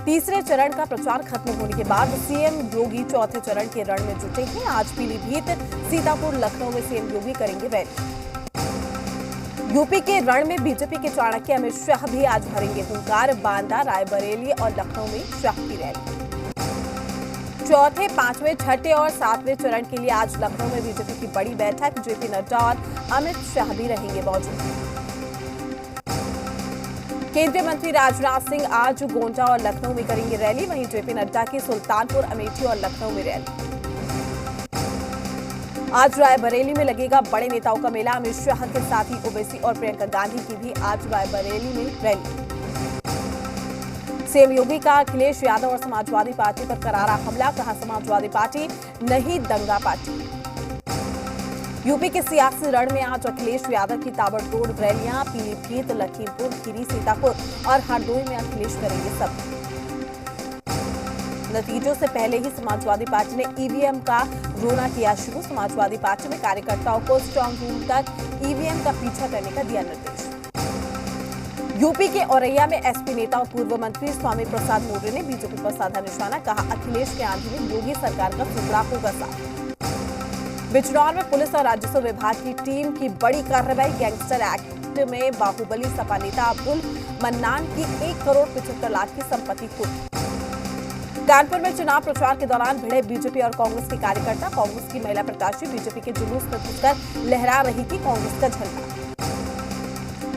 तीसरे चरण का प्रचार खत्म होने के बाद सीएम योगी चौथे चरण के रण में जुटे हैं। आज पीलीभीत, सीतापुर, लखनऊ में सीएम योगी करेंगे रैली। यूपी के रण में बीजेपी के चाणक्य अमित शाह भी आज भरेंगे हुंकार। बांदा, रायबरेली और लखनऊ में शाह की रैली। चौथे, पांचवें, छठे और सातवें चरण के लिए आज लखनऊ में बीजेपी की बड़ी बैठक। जेपी नड्डा और अमित शाह भी रहेंगे मौजूद। केंद्रीय मंत्री राजनाथ सिंह आज गोंडा और लखनऊ में करेंगे रैली। वहीं जेपी नड्डा की सुल्तानपुर, अमेठी और लखनऊ में रैली। आज रायबरेली में लगेगा बड़े नेताओं का मेला। अमित शाह के साथ ही ओवैसी और प्रियंका गांधी की भी आज रायबरेली में रैली। सीएम योगी का अखिलेश यादव और समाजवादी पार्टी पर करारा हमला। कहा, समाजवादी पार्टी नहीं, दंगा पार्टी। यूपी के सियासी रण में आज अखिलेश यादव की ताबड़तोड़ रैलियां। पीलीभीत, लखीमपुर खीरी, सीतापुर और हरदोई में अखिलेश करेंगे सब। नतीजों से पहले ही समाजवादी पार्टी ने ईवीएम का रोना किया शुरू। समाजवादी पार्टी में कार्यकर्ताओं को स्ट्रांग रूम तक ईवीएम का पीछा करने का दिया निर्देश। यूपी के औरैया में एसपी नेता और पूर्व मंत्री स्वामी प्रसाद मौर्य ने बीजेपी पर साधा निशाना। कहा, अखिलेश के आंधी में योगी सरकार का टुकड़ा होगा साथ। बिजनौर में पुलिस और राजस्व विभाग की टीम की बड़ी कार्रवाई। गैंगस्टर एक्ट में बाहुबली सपा नेता अब्दुल मन्नान की 1 करोड़ 75 लाख की संपत्ति कुर्क। कानपुर में चुनाव प्रचार के दौरान भिड़े बीजेपी और कांग्रेस के कार्यकर्ता। कांग्रेस की महिला प्रत्याशी बीजेपी के जुलूस में घुसकर लहरा रही थी कांग्रेस का झंडा।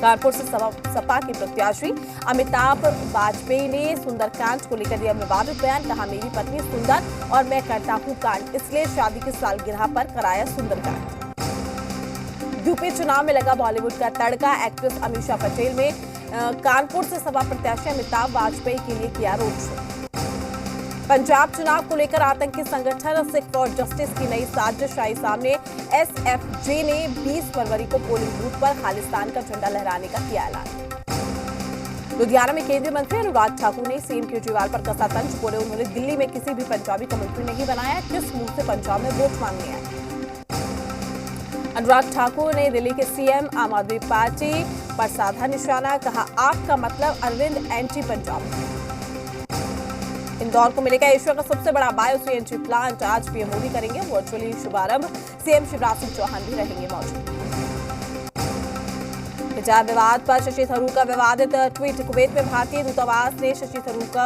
कानपुर से सपा के प्रत्याशी अमिताभ वाजपेयी ने सुंदरकांड को लेकर दिया विवादित बयान। कहा, मेरी पत्नी सुंदर और मैं करता हूं कांड, इसलिए शादी की सालगिरह पर कराया सुंदरकांड। यूपी चुनाव में लगा बॉलीवुड का तड़का। एक्ट्रेस अमीषा पटेल ने कानपुर से सपा प्रत्याशी अमिताभ वाजपेयी के लिए किया रोड शो। पंजाब चुनाव को लेकर आतंकी संगठन सिख फॉर जस्टिस की नई साजिश आई सामने। एसएफजे ने 20 फरवरी को पोलिंग बूथ पर खालिस्तान का झंडा लहराने का किया ऐलान। लुधियाना में केंद्रीय मंत्री अनुराग ठाकुर ने सीएम केजरीवाल पर कसा तंज। बोले, उन्होंने दिल्ली में किसी भी पंजाबी को मंत्री नहीं बनाया, किस मुंह से पंजाब में वोट मांगने आए। अनुराग ठाकुर ने दिल्ली के सीएम आम आदमी पार्टी पर साधा निशाना। कहा, आपका मतलब अरविंद एंटी पंजाब। इंदौर को मिलेगा एशिया का सबसे बड़ा बायो सीएनजी प्लांट। आज पीएम मोदी करेंगे वर्चुअली शुभारंभ। सीएम शिवराज सिंह चौहान भी रहेंगे मौजूद। हिजाब विवाद पर शशि थरूर का विवादित ट्वीट। कुवैत में भारतीय दूतावास ने शशि थरूर का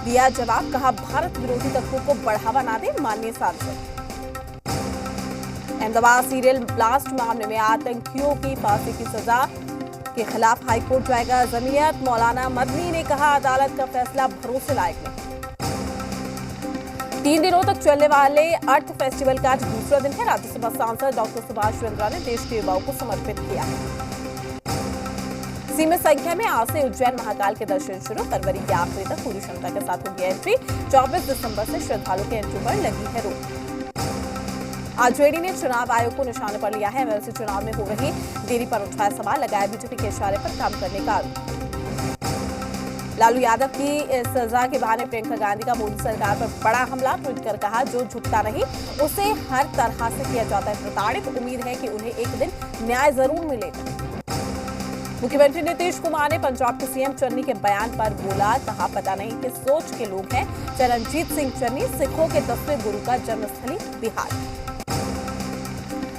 दिया जवाब। कहा, भारत विरोधी तत्वों को बढ़ावा ना दे, माननीय सांसद। अहमदाबाद सीरियल ब्लास्ट मामले में आतंकियों की फांसी की सजा के खिलाफ हाईकोर्ट जाएगा जमीयत। मौलाना मदनी ने कहा, अदालत का फैसला भरोसे लायक नहीं। 3 दिनों तक चलने वाले अर्थ फेस्टिवल का आज दूसरा दिन है। राज्यसभा सांसद डॉक्टर सुभाष चंद्रा ने देश के युवाओं को समर्पित किया। सीमित संख्या में आज से उज्जैन महाकाल के दर्शन शुरू। फरवरी के आखिरी तक पूरी क्षमता के साथ होगी एंट्री। 24 दिसंबर से श्रद्धालुओं की एंट्री पर लगी है रोक। आरजेडी ने चुनाव आयोग को निशाने पर लिया है। एमएलसी चुनाव में हो रही देरी पर उठाया सवाल। लगाया बीजेपी के इशारे पर काम करने का आरोप। लालू यादव की सजा के बहाने प्रियंका गांधी का मोदी सरकार पर बड़ा हमला। ट्वीट कर कहा, जो झुकता नहीं उसे हर तरह से किया जाता है प्रताड़ित। उम्मीद है कि उन्हें एक दिन न्याय जरूर मिलेगा। मुख्यमंत्री नीतीश कुमार ने पंजाब के सीएम चन्नी के बयान पर बोला। कहा, पता नहीं किस सोच के लोग हैं। चरणजीत सिंह चन्नी, सिखों के 10वें गुरु का जन्मस्थली बिहार।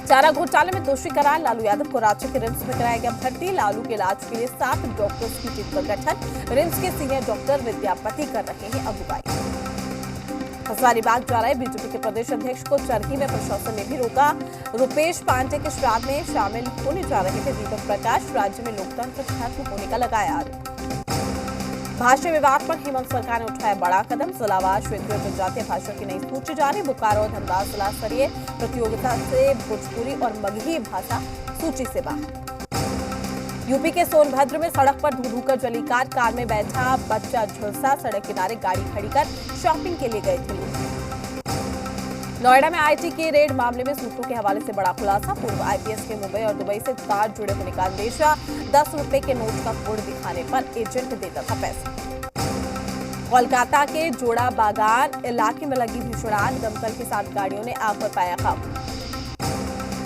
चारा घोटाले में दोषी करार। लालू यादव को राज्य के रिम्स में कराया गया भर्ती। लालू के इलाज के लिए 7 डॉक्टर्स की टीम का गठन। रिम्स के सीनियर डॉक्टर विद्यापति कर रहे हैं अगुवाई। हजारीबाग जा रहे बीजेपी के प्रदेश अध्यक्ष को चरखी में प्रशासन ने भी रोका। रुपेश पांडे के श्राद्ध में शामिल होने जा रहे थे दीपक प्रकाश। राज्य में लोकतंत्र खत्म होने का लगाया आरोप। भाषा विवाद पर हेमंत सरकार ने उठाया बड़ा कदम। जिलावार क्षेत्रीय जनजातीय भाषा की नई सूची जारी। बोकारो और धनबाद जिला स्तरीय प्रतियोगिता से भोजपुरी और मगही भाषा सूची से बाहर। यूपी के सोनभद्र में सड़क पर धू कर जली कार में बैठा बच्चा झुलसा। सड़क किनारे गाड़ी खड़ी कर शॉपिंग के लिए गए थे लोग। नोएडा में आईटी के रेड मामले में सूत्रों के हवाले से बड़ा खुलासा। पूर्व आईपीएस के मुंबई और दुबई से तार जुड़े होने का अंदेशा। 10 रुपए के नोट का कोड दिखाने पर एजेंट देता था पैसे। कोलकाता के जोड़ा बागान इलाके में लगी भीषण आग। दमकल के साथ गाड़ियों ने आग पर पाया काबू।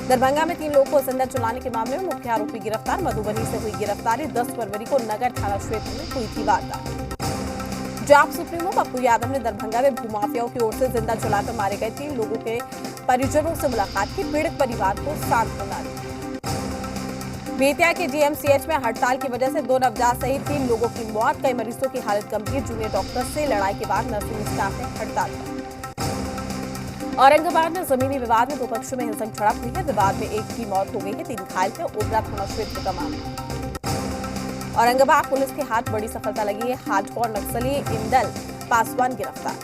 दरभंगा में 3 लोगों को जिंदा जलाने के मामले में मुख्य आरोपी गिरफ्तार। मधुबनी से हुई गिरफ्तारी। 10 फरवरी को नगर थाना क्षेत्र में हुई थी वारदात। जाप सुप्रीमो पप्पू यादव ने दरभंगा में भूमाफियाओं की ओर से जिंदा जलाकर मारे गए 3 लोगों के परिजनों से मुलाकात की। पीड़ित परिवार को सांत्वना दी। बेतिया के डीएमसीएच में हड़ताल की वजह से 2 नवजात सहित 3 लोगों की मौत। कई मरीजों की हालत गंभीर। जूनियर डॉक्टर से लड़ाई के बाद नर्सिंग स्टाफ ने हड़ताल की। औरंगाबाद में जमीनी विवाद में 2 पक्षों में हिंसक झड़प हुई है। विवाद में एक की मौत हो गई है, 3 घायल है। ओबरा थाना क्षेत्र का मामला। औरंगाबाद पुलिस के हाथ बड़ी सफलता लगी है। हार्डकोर नक्सली इंदल पासवान गिरफ्तार।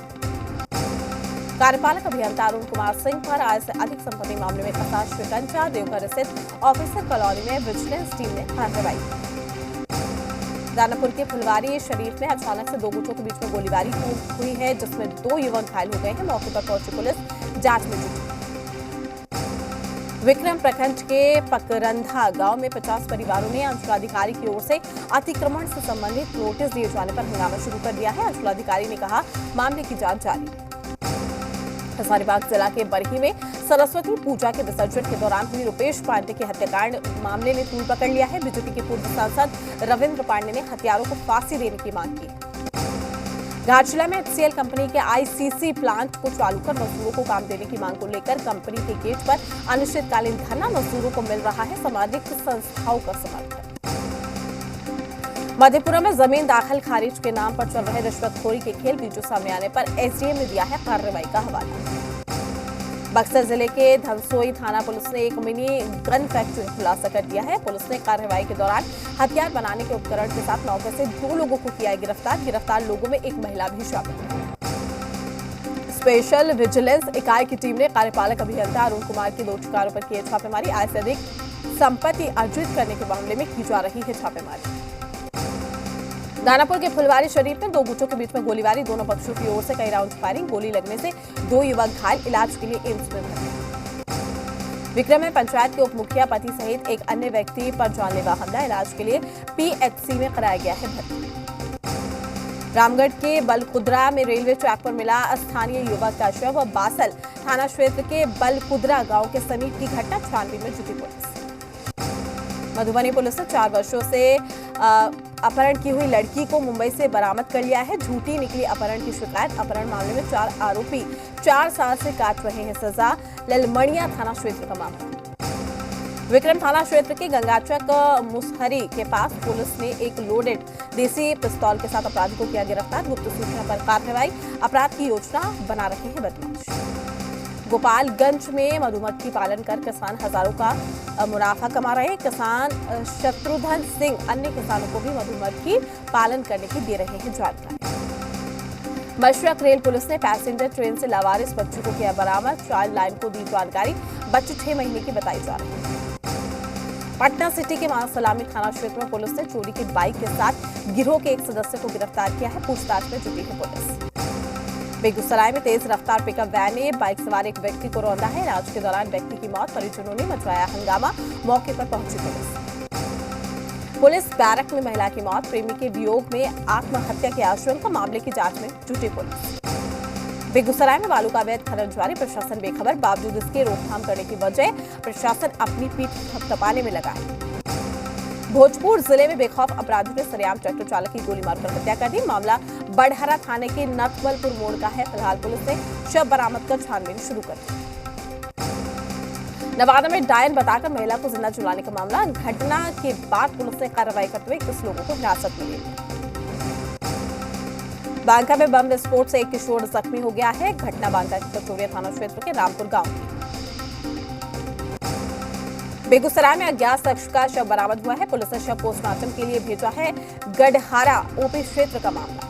कार्यपालक अभियंता अरुण कुमार सिंह पर आय से अधिक संपत्ति मामले में फंसा शिकंजा। देवघर स्थित ऑफिसर कॉलोनी में विजिलेंस टीम ने कार्रवाई की। दानापुर के फुलवारी शरीफ में अचानक से 2 गुटों के बीच में गोलीबारी हुई है, जिसमें 2 युवक घायल हो गए हैं। मौके पर पहुंची पुलिस जांच में जुटी। विक्रम प्रखंड के पकरंधा गांव में 50 परिवारों ने अंचलाधिकारी की ओर से अतिक्रमण से संबंधित नोटिस दिए जाने पर हंगामा शुरू कर दिया है। अंचलाधिकारी ने कहा मामले की जांच जारी है। हजारीबाग जिला के बरही में सरस्वती पूजा के विसर्जन के दौरान हुई रुपेश पांडे के हत्याकांड मामले ने तूल पकड़ लिया है। बीजेपी के पूर्व सांसद रविंद्र पांडे ने हत्यारों को फांसी देने की मांग की। घाटशिला में एचसीएल कंपनी के आईसीसी प्लांट को चालू कर मजदूरों को काम देने की मांग को लेकर कंपनी के गेट पर अनिश्चितकालीन धरना। मजदूरों को मिल रहा है सामाजिक संस्थाओं का समर्थन। मधेपुरा में जमीन दाखिल खारिज के नाम पर चल रहे रिश्वतखोरी के खेल वीडियो सामने आने पर एसडीएम ने दिया है कार्रवाई का हवाला। बक्सर जिले के धनसोई थाना पुलिस ने एक मिनी गन फैक्ट्री खुलासा कर दिया है। पुलिस ने कार्रवाई के दौरान हथियार बनाने के उपकरण के साथ मौके से 2 लोगों को किया गिरफ्तार। गिरफ्तार लोगों में एक महिला भी शामिल है। स्पेशल विजिलेंस इकाई की टीम ने कार्यपालक अभियंता अरुण कुमार के 2 ठिकानों पर किए छापेमारी। आय से अधिक संपत्ति अर्जित करने के मामले में की जा रही है छापेमारी। दानापुर के फुलवारी शरीफ में 2 गुटों के बीच में गोलीबारी। दोनों पक्षों की ओर से कई राउंड फायरिंग। गोली लगने से 2 युवक घायल, इलाज के लिए एम्स में भर्ती। विक्रम में पंचायत के उप मुखिया पति सहित एक अन्य व्यक्ति पर जानलेवा हमला। इलाज के लिए पीएचसी में कराया गया है भर्ती। रामगढ़ के बलकुदरा में रेलवे ट्रैक पर मिला स्थानीय युवक का शव। बासल थाना क्षेत्र के बलकुदरा गांव के समीप की घटना। छानबीन में जुटी पुलिस। मधुबनी पुलिस ने 4 वर्षों से अपहरण की हुई लड़की को मुंबई से बरामद कर लिया है। झूठी निकली अपहरण की शिकायत। अपहरण मामले में 4 आरोपी 4 साल से काट रहे हैं सजा। ललमड़िया थाना क्षेत्र का मामला। विक्रम थाना क्षेत्र के गंगाचक मुसहरी के पास पुलिस ने एक लोडेड देसी पिस्तौल के साथ अपराधी को किया गिरफ्तार। गुप्त सूचना पर कार्रवाई। अपराध की योजना बना रहे हैं बदमाश। गोपालगंज में मधुमक्खी पालन कर किसान हजारों का मुनाफा कमा रहे हैं। किसान शत्रुघ्न सिंह अन्य किसानों को भी मधुमक्खी पालन करने की दे रहे हैं जानकारी। मशरक रेल पुलिस ने पैसेंजर ट्रेन से लावारिस बच्चों को किया बरामद। चाइल्ड लाइन को दी जानकारी। बच्चे 6 महीने की बताई जा रही है। पटना सिटी के महासलामी थाना क्षेत्र में पुलिस ने चोरी की बाइक के साथ गिरोह के एक सदस्य को गिरफ्तार किया है। पूछताछ में जुटी है पुलिस। बेगूसराय में तेज रफ्तार पिकअप वैन ने बाइक सवार एक व्यक्ति को रौंदा है। इलाज के दौरान व्यक्ति की मौत। परिजनों ने मचाया हंगामा। मौके पर पहुंची पुलिस। बैरक में महिला की मौत। प्रेमी के वियोग में आत्महत्या की आशंका। मामले की जांच में जुटी पुलिस। बेगूसराय में बालू का अवैध खनन जारी। प्रशासन बेखबर। बावजूद इसके रोकथाम करने की बजाय प्रशासन अपनी पीठ थपथपाने में लगा है। भोजपुर जिले में बेखौफ अपराधियों ने सरेआम ट्रैक्टर चालक की गोली मारकर हत्या कर दी। मामला बड़हरा थाने के नथमलपुर मोड़ का है। फिलहाल पुलिस ने शव बरामद कर छानबीन शुरू कर दी। नवादा में डायन बताकर महिला को जिंदा जलाने का मामला। घटना के बाद पुलिस ने कार्रवाई करते हुए 21 लोगों को हिरासत में ले लिया। बांका में बम विस्फोट से एक किशोर जख्मी हो गया है। घटना बांका के कचोरिया थाना क्षेत्र के रामपुर गांव की। बेगूसराय में अज्ञात शख्स का शव बरामद हुआ है। पुलिस ने शव पोस्टमार्टम के लिए भेजा है। गढ़हारा ओपी क्षेत्र का मामला।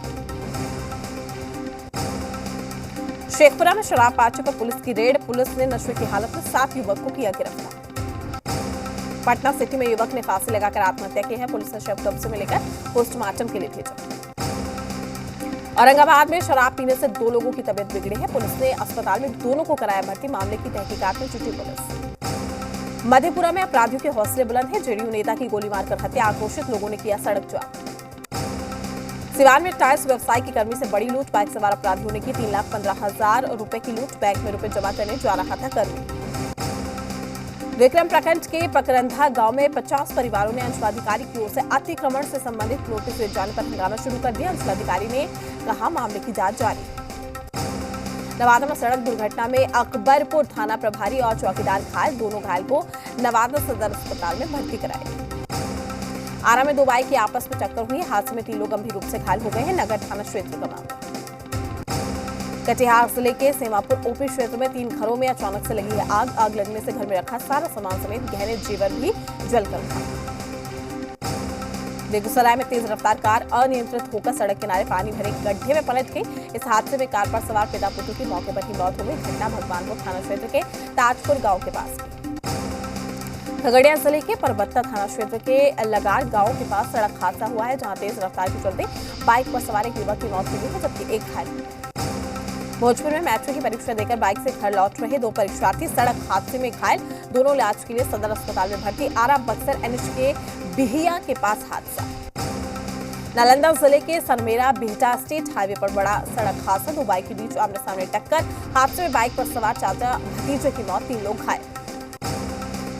शेखपुरा में शराब पार्टी पर पुलिस की रेड। पुलिस ने नशे की हालत में 7 युवक को किया गिरफ्तार। पटना सिटी में युवक ने फांसी लगाकर आत्महत्या की है। पुलिस ने शव कब्जे में लेकर पोस्टमार्टम के लिए भेजा। औरंगाबाद में शराब पीने से 2 लोगों की तबीयत बिगड़ी है। पुलिस ने अस्पताल में दोनों को कराया भर्ती। मामले की तहकीकात में जुटी पुलिस। मधेपुरा में अपराधियों के हौसले बुलंद है। जेडीयू नेता की गोली मारकर हत्या। आक्रोशित लोगों ने किया सड़क जाम। सिवान में टायर्स व्यवसाय की कर्मी से बड़ी लूट। बाइक सवार अपराधियों ने की 3,15,000 रुपए की लूट। बैंक में रुपए जमा करने जा रहा था कर्मी। विक्रम प्रखंड के पकरंधा गांव में 50 परिवारों ने अंचलाधिकारी की ओर से अतिक्रमण से संबंधित नोटिस दिए जाने पर हंगामा शुरू कर दिया। अंचलाधिकारी ने कहा मामले की जांच जारी। नवादा में सड़क दुर्घटना में अकबरपुर थाना प्रभारी और चौकीदार घायल, दोनों घायल को नवादा सदर अस्पताल में भर्ती कराया। आरा में 2 बाइक की आपस में टक्कर हुई, हादसे में 3 लोग गंभीर रूप से घायल हो गए हैं। नगर थाना क्षेत्र का मामला। कटिहार जिले के सेमापुर ओपी क्षेत्र में 3 घरों में अचानक से लगी है आग। आग लगने से घर में रखा सारा सामान समेत गहने जेवर भी जलकर खाक। बेगूसराय में तेज रफ्तार कार अनियंत्रित होकर सड़क किनारे पानी भरे गड्ढे में पलट गई। इस हादसे में कार पर सवार पिता पुत्र की मौके पर ही मौत हो गई। घटना भगवानपुर थाना क्षेत्र के ताजपुर गांव के पास की। खगड़िया जिले के परबत्ता थाना क्षेत्र के लगार गांव के पास सड़क हादसा हुआ है, जहां तेज रफ्तार के चलते बाइक पर सवार एक युवक की मौत हो गई है, जबकि एक घायल हुआ। भोजपुर में मैट्रिक की परीक्षा देकर बाइक से घर लौट रहे 2 परीक्षार्थी सड़क हादसे में घायल, दोनों इलाज के लिए सदर अस्पताल में भर्ती। आरा बक्सर एनएच के बिहिया के पास हादसा। नालंदा जिले के सनमेरा बिहटा स्टेट हाईवे पर बड़ा सड़क हादसा, 2 बाइक के बीच आमने सामने टक्कर। हादसे में बाइक पर सवार चाचा भतीजे की मौत, 3 लोग घायल।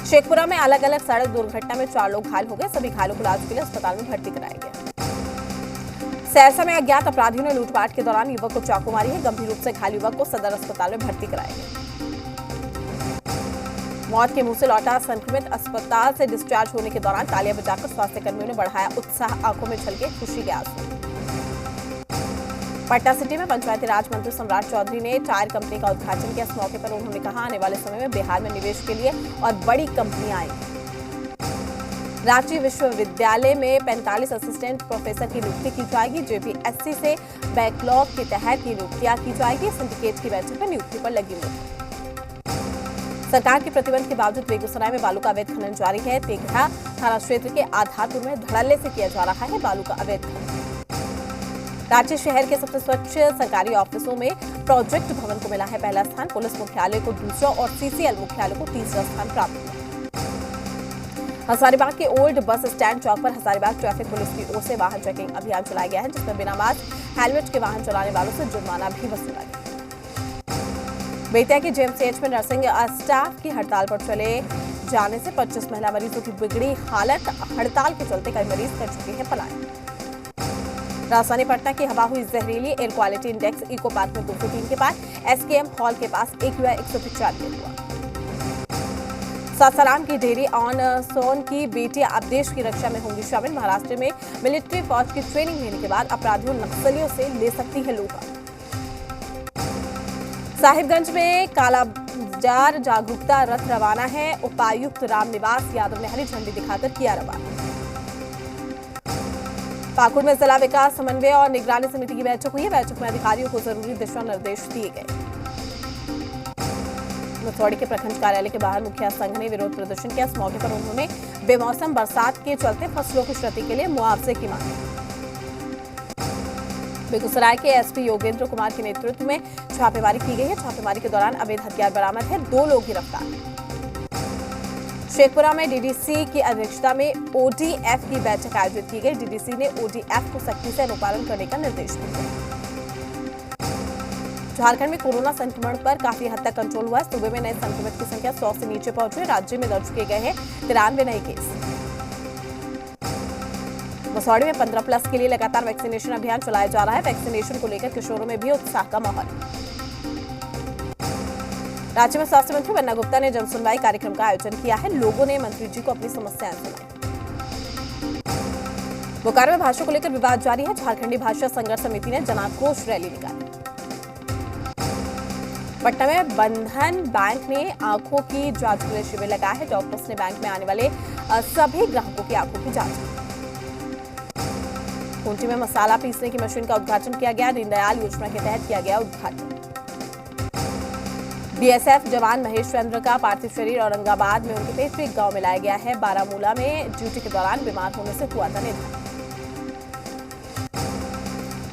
शेखपुरा में अलग अलग सड़क दुर्घटना में 4 लोग घायल हो गए, सभी घायलों को इलाज के लिए अस्पताल में भर्ती कराया गया। सहरसा में अज्ञात अपराधियों ने लूटपाट के दौरान युवक को चाकू मारी है, गंभीर रूप से घायल युवक को सदर अस्पताल में भर्ती कराया गया। मौत के मुंह से लौटा संक्रमित अस्पताल से डिस्चार्ज होने के दौरान तालियां बजाकर स्वास्थ्य कर्मियों ने बढ़ाया उत्साह, आंखों में छलके खुशी के आंसू। पटना सिटी में पंचायती राज मंत्री सम्राट चौधरी ने टायर कंपनी का उद्घाटन किया। इस मौके पर उन्होंने कहा आने वाले समय में बिहार में निवेश के लिए और बड़ी कंपनियां आएंगी। रांची विश्वविद्यालय में 45 असिस्टेंट प्रोफेसर की नियुक्ति की जाएगी। जेपीएससी से बैकलॉग के तहत की नियुक्तियां की जाएगी। सिंडिकेट की बैठक में नियुक्ति पर लगी मुहर। सरकार के प्रतिबंध के बावजूद बेगूसराय में बालू का अवैध खनन जारी है। तेघड़ा थाना क्षेत्र के आधारपुर में धड़ल्ले से किया जा रहा है बालू का अवैध खनन। रांची शहर के सबसे स्वच्छ सरकारी ऑफिसों में प्रोजेक्ट भवन को मिला है पहला स्थान। पुलिस मुख्यालय को दूसरा और सीसीएल मुख्यालय को तीसरा स्थान प्राप्त हुआ। हजारीबाग के ओल्ड बस स्टैंड चौक पर हजारीबाग ट्रैफिक पुलिस की ओर से वाहन चेकिंग अभियान चलाया गया है, जिसमें बिना मास्क हेलमेट के वाहन चलाने वालों से जुर्माना भी वसूला गया। बेतिया के जेएमसीएच में नर्सिंग स्टाफ की हड़ताल पर चले जाने से 25 महिला मरीजों की बिगड़ी हालत। हड़ताल के चलते कई मरीज कर चुके हैं पलायन। राजधानी पटना की हवा हुई जहरीली। Air quality index eco park में 203 के पास, एसकेएम हॉल के पास AQI 195 हुआ। सासाराम की डेयरी ऑन सोन की बेटियां अब देश की रक्षा में होंगी शामिल। महाराष्ट्र में मिलिट्री फौज की ट्रेनिंग लेने के बाद अपराधियों नक्सलियों से ले सकती है लोहा। साहिबगंज में कालाबाजार जागरूकता रथ रवाना है। उपायुक्त रामनिवास यादव ने हरी झंडी दिखाकर किया रवाना। पाकुड़ में जिला विकास समन्वय और निगरानी समिति की बैठक हुई है। बैठक में अधिकारियों को जरूरी दिशा निर्देश दिए गए। मसौड़ी के प्रखंड कार्यालय के बाहर मुखिया संघ ने विरोध प्रदर्शन किया। इस मौके पर उन्होंने बेमौसम बरसात के चलते फसलों की क्षति के लिए मुआवजे की मांग की। बेगूसराय के एसपी योगेंद्र कुमार के नेतृत्व में छापेमारी की गई है। छापेमारी के दौरान अवैध हथियार बरामद है, 2 लोग गिरफ्तार। शेखपुरा में डीडीसी की अध्यक्षता में ओडीएफ की बैठक आयोजित की गई। डीडीसी ने ओडीएफ को सख्ती से अनुपालन करने का निर्देश दिया। झारखंड में कोरोना संक्रमण पर काफी हद तक कंट्रोल हुआ है। सूबे में नए संक्रमित की संख्या 100 से नीचे पहुंची है। राज्य में दर्ज किए गए हैं 93 नए केस। मसौड़ी में 15+ के लिए लगातार वैक्सीनेशन अभियान चलाया जा रहा है। वैक्सीनेशन को लेकर किशोरों में भी उत्साह का माहौल। राज्य में स्वास्थ्य मंत्री बन्ना गुप्ता ने जनसुनवाई कार्यक्रम का आयोजन किया है। लोगों ने मंत्री जी को अपनी समस्याएं सुनाई। बोकारो में भाषा को लेकर विवाद जारी है। झारखंडी भाषा संघर्ष समिति ने जनाक्रोश रैली निकाली। पटना में बंधन बैंक ने आंखों की जांच के लिए शिविर लगाया है। डॉक्टर्स ने बैंक में आने वाले सभी ग्राहकों की आंखों की जांच की। खूंटी में मसाला पीसने की मशीन का उद्घाटन किया गया। दीनदयाल योजना के तहत किया गया उद्घाटन। बीएसएफ जवान महेश चंद्र का पार्थिव शरीर औरंगाबाद में उनके पैतृक गांव में लाया गया है। बारामूला में ड्यूटी के दौरान बीमार होने से हुआ था निधन।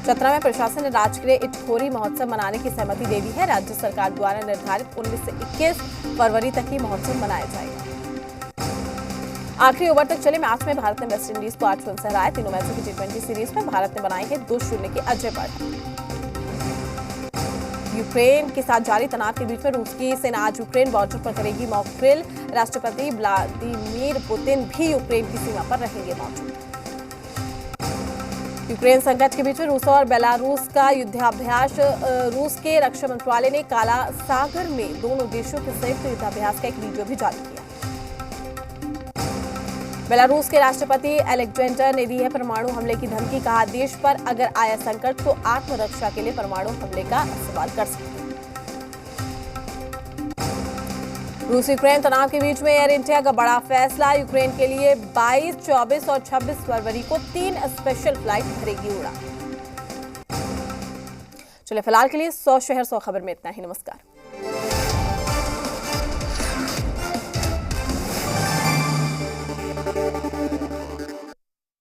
चतरा में प्रशासन ने राजकीय इटखोरी महोत्सव मनाने की सहमति दे दी है। राज्य सरकार द्वारा निर्धारित 19 से 21 फरवरी तक ही महोत्सव मनाया जाएगा। आखिरी ओवर तक चले मैच में भारत ने वेस्टइंडीज को 8 रन से हराया। तीनों मैचों की T20 सीरीज में भारत ने बनाई है 2-0 की अजय बढ़त। यूक्रेन के साथ जारी तनाव के बीच में रूस की सेना आज यूक्रेन बॉर्डर पर करेगी मॉक ड्रिल। राष्ट्रपति व्लादिमीर पुतिन भी यूक्रेन की सीमा पर रहेंगे मौजूद। यूक्रेन संकट के बीच रूस और बेलारूस का युद्धाभ्यास। रूस के रक्षा मंत्रालय ने काला सागर में दोनों देशों के संयुक्त युद्धाभ्यास का एक वीडियो भी जारी किया। बेलारूस के राष्ट्रपति अलेक्जेंडर ने दी है परमाणु हमले की धमकी। कहा, देश पर अगर आया संकट तो आत्मरक्षा के लिए परमाणु हमले का इस्तेमाल कर सकते हैं। रूस यूक्रेन तनाव के बीच में एयर इंडिया का बड़ा फैसला। यूक्रेन के लिए 22, 24 और 26 फरवरी को 3 स्पेशल फ्लाइट भरेगी उड़ान। चलिए फिलहाल के लिए 100 शहर 100 खबर में इतना ही। नमस्कार।